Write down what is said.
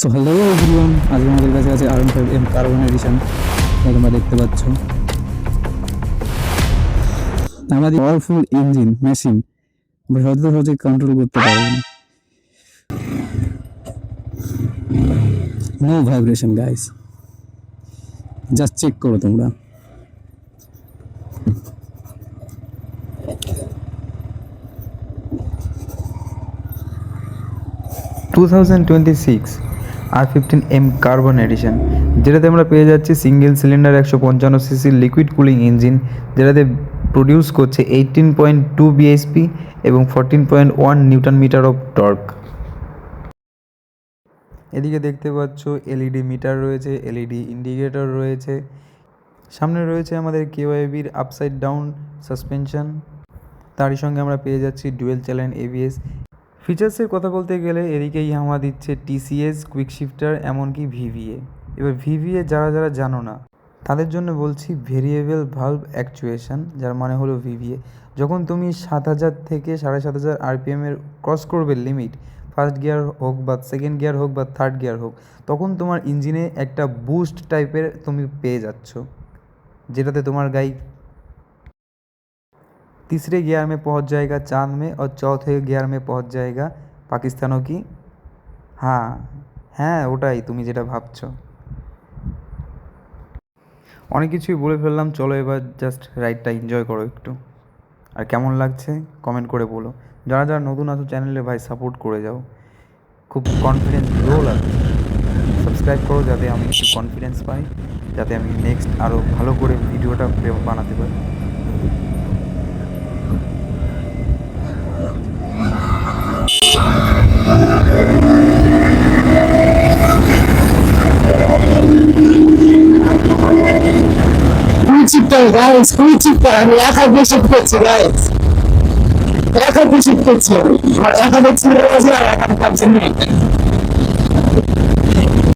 So hello everyone, আজকে আমাদের কাছে আছে R15M কার্বন এডিশন। তোমরা দেখতে পাচ্ছ আমাদের পাওয়ারফুল ইঞ্জিন মেশিন আমরা সহজে কন্ট্রোল করতে পারবো না। No vibration guys, just check করো তোমরা। R15M কার্বন এডিশন, যেটাতে আমরা পেয়ে যাচ্ছি single cylinder 155cc liquid cooling engine, যেটাতে প্রডিউস করছে 18.2 bhp এবং 14.1 নিউটন মিটার অফ টর্ক। এদিকে দেখতে পাচ্ছ এলইডি মিটার রয়েছে, এলইডি ইন্ডিকেটর রয়েছে, সামনে রয়েছে আমাদের কেওয়াইবির আপসাইড ডাউন সাসপেনশন, তারই সঙ্গে আমরা পেয়ে যাচ্ছি ডুয়েল চ্যানেল এবিএস। ফিচার্সের কথা বলতে গেলে এদিকে ইয়ামাহা দিচ্ছে টিসিএস, কুইক শিফটার, এমনকি ভিভিএ। এবার ভিভিএ যারা জানো না তাদের জন্য বলছি ভেরিয়েবল ভালভ অ্যাকচুয়েশন, যার মানে হলো ভিভিএ। যখন তুমি 7000 থেকে 7500 আরপিএমের ক্রস করবে লিমিট, ফার্স্ট গিয়ার হোক বা সেকেন্ড গিয়ার হোক বা থার্ড গিয়ার হোক, তখন তোমার ইঞ্জিনে একটা বুস্ট টাইপের তুমি পেয়ে যাচ্ছ, যেটাতে तुम्हार गाड़ी तीसरे गियर में पहुंच जाएगा चांद में और चौथे गियर में पहुंच जाएगा पाकिस्तानों की। हाँ হ্যাঁ ওটাই তুমি যেটা ভাবছো। অনেক কিছুই বলে ফেললাম, চলো এবার জাস্ট রাইডটা এনজয় করো একটু। আর কেমন লাগছে কমেন্ট করে বলো। যারা নতুন আছো চ্যানেলে ভাই সাপোর্ট করে যাও, খুব কনফিডেন্স লো লাগছে। সাবস্ক্রাইব করো যাতে আমি একটু কনফিডেন্স পাই, যাতে আমি নেক্সট আরও ভালো করে ভিডিওটা বানাতে পারি। Guys, আমি একা বেশি করছি গাইস, একা বেশি করছি, একা দেখছি একা কাজ নেই।